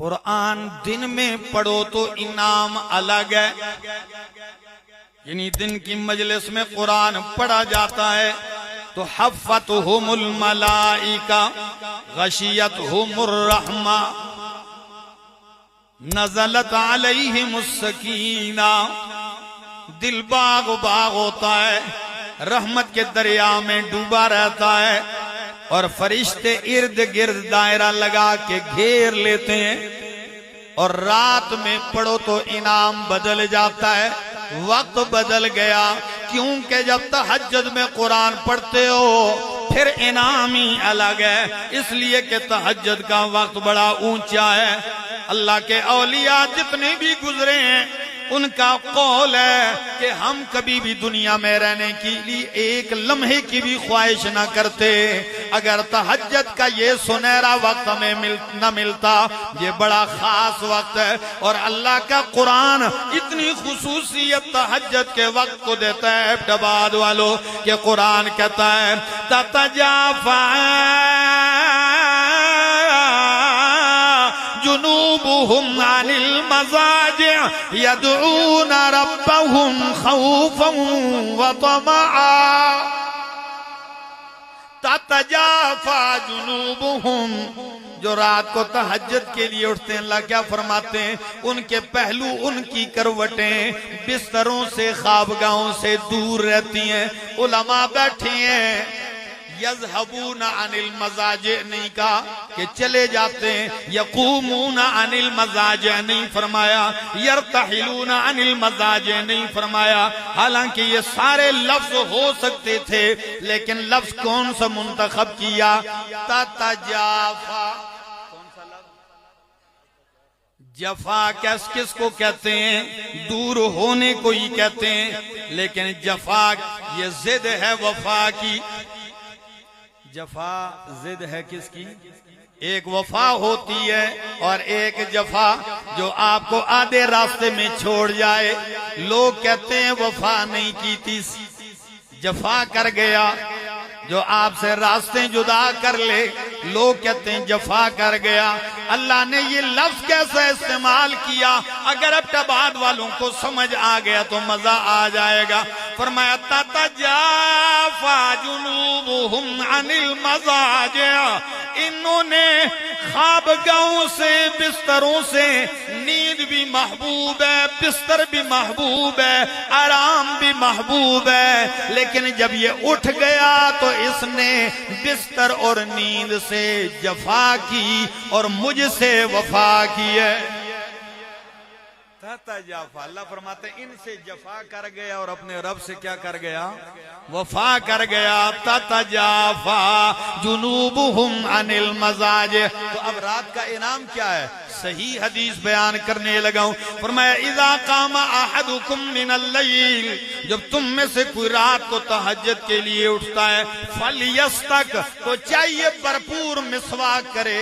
قرآن دن میں پڑھو تو انعام الگ ہے، یعنی دن کی مجلس میں قرآن پڑھا جاتا ہے تو حفتہم الملائکہ غشیتہم الرحمہ نزلت علیہم السکینہ، دل باغ باغ ہوتا ہے، رحمت کے دریا میں ڈوبا رہتا ہے اور فرشتے ارد گرد دائرہ لگا کے گھیر لیتے ہیں، اور رات میں پڑھو تو انعام بدل جاتا ہے، وقت بدل گیا، کیونکہ جب تہجد میں قرآن پڑھتے ہو پھر انعام ہی الگ ہے، اس لیے کہ تہجد کا وقت بڑا اونچا ہے۔ اللہ کے اولیاء جتنے بھی گزرے ہیں ان کا قول ہے کہ ہم کبھی بھی دنیا میں رہنے کے لیے ایک لمحے کی بھی خواہش نہ کرتے اگر تہجد کا یہ سنہرا وقت ہمیں نہ ملتا۔ یہ بڑا خاص وقت ہے، اور اللہ کا قرآن اتنی خصوصیت تہجد کے وقت کو دیتا ہے ابٹباد والوں کہ قرآن کہتا ہے تتجافا جنوبهم عن المضاجع يدعون ربهم خوفا وطمعا، تتجافا جنوبهم، جو رات کو تہجد کے لیے اٹھتے ہیں اللہ کیا فرماتے ہیں، ان کے پہلو ان کی کروٹیں بستروں سے خوابگاہوں سے دور رہتی ہیں۔ علماء بیٹھے ہیں، یذہبون عن المضاجع نہیں کہا کہ چلے جاتے ہیں، یقومون عن المضاجع نہیں فرمایا، یرتحلون عن المضاجع نہیں فرمایا، حالانکہ یہ سارے لفظ ہو سکتے تھے لیکن لفظ کون سا منتخب کیا؟ تتجافا۔ جفا کس کو کہتے ہیں؟ دور ہونے کو ہی کہتے ہیں، لیکن جفا یہ ضد ہے وفا کی۔ جفا ضد ہے کس کی؟ ایک وفا ہوتی ہے اور ایک جفا جو آپ کو آدھے راستے میں چھوڑ جائے۔ لوگ کہتے ہیں وفا نہیں کی تھی، جفا کر گیا، جو آپ سے راستے جدا کر لے، لوگ کہتے ہیں جفا کر گیا۔ اللہ نے یہ لفظ کیسا استعمال کیا؟ اگر ابٹباد والوں کو سمجھ آ گیا تو مزہ آ جائے گا۔ فرمایا تتجافا جنوبهم عن المضاجع، انہوں نے خوابگاہوں سے بستروں سے، نیند بھی محبوب ہے، بستر بھی محبوب ہے، آرام بھی محبوب ہے، لیکن جب یہ اٹھ گیا تو اس نے بستر اور نیند سے جفا کی اور مجھ سے وفا کی ہے۔ تتجافا، اللہ فرماتے ہیں ان سے جفا کر گیا اور اپنے رب سے کیا کر گیا؟ وفا کر گیا۔ تتجافا جنوبهم عن المضاجع۔ تو اب رات کا انعام کیا ہے؟ صحیح حدیث بیان کرنے لگا ہوں۔ فرمایا اذا قام احدكم من الليل، جب تم میں سے کوئی رات کو تہجد کے لیے اٹھتا ہے، فلیستک، تو چاہیے بھرپور مسواک کرے۔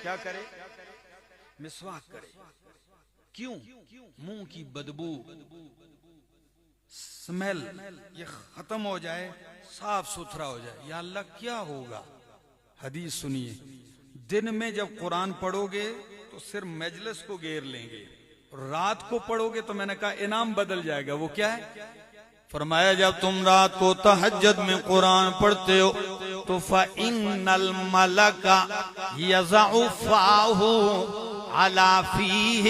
کیا کرے؟ مسواک کرے۔ کیوں؟ منہ کی بدبو، سمیل یہ ختم ہو جائے، صاف ستھرا ہو جائے۔ یا اللہ کیا ہوگا؟ حدیث سنیے، دن میں جب قرآن پڑھو گے تو صرف مجلس کو گھیر لیں گے، رات کو پڑھو گے تو میں نے کہا انعام بدل جائے گا۔ وہ کیا ہے؟ فرمایا جب تم رات کو تہجد میں قرآن پڑھتے ہو تو فَإِنَّ الْمَلَكَ يَضَعُ فَاهُ عَلَى فِيهِ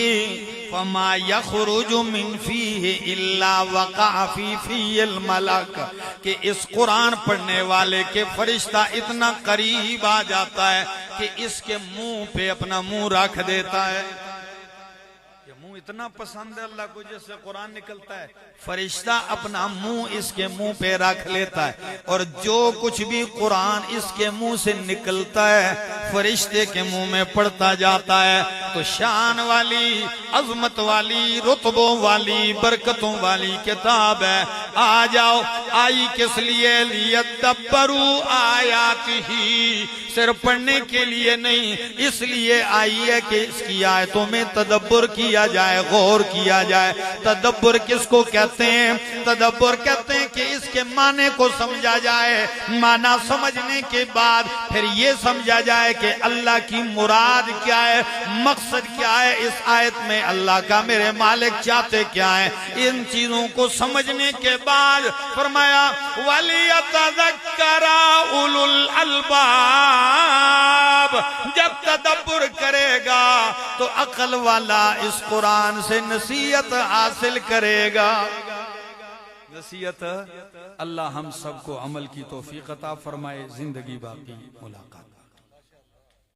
فَمَا يَخْرُجُ مِنْ فِيهِ إِلَّا وَقَعَ فِي فِي الْمَلَكَ، کہ اس قرآن پڑھنے والے کے فرشتہ اتنا قریب آ جاتا ہے کہ اس کے منہ پہ اپنا منہ رکھ دیتا ہے۔ یہ منہ اتنا پسند ہے اللہ کو جس سے قرآن نکلتا ہے، فرشتہ اپنا منہ اس کے منہ پہ رکھ لیتا ہے، اور جو کچھ بھی قرآن اس کے منہ سے نکلتا ہے فرشتے کے منہ میں پڑتا جاتا ہے۔ تو شان والی، عظمت والی، رتبوں والی، برکتوں والی کتاب ہے۔ آ جاؤ، آئی کس لیے؟ لیدبروا آیاتہ، صرف پڑھنے کے لیے نہیں، اس لیے آئی ہے کہ اس کی آیتوں میں تدبر کیا جائے۔ جائے، غور کیا جائے۔ تدبر کس کو کہتے ہیں؟ تدبر کہتے ہیں کہ اس کے معنی کو سمجھا جائے، معنی سمجھنے کے بعد پھر یہ سمجھا جائے کہ اللہ کی مراد کیا ہے، مقصد کیا ہے، اس آیت میں اللہ کا میرے مالک چاہتے کیا ہیں۔ ان چیزوں کو سمجھنے کے بعد فرمایا وَلِيَتَذَكَّرَ أُولُو الْأَلْبَابِ، جب تدبر کرے گا تو عقل والا اس قرآن سے نصیحت حاصل کرے گا۔ نصیحت اللہ ہم سب کو عمل کی توفیق عطا فرمائے۔ زندگی باقی ملاقات۔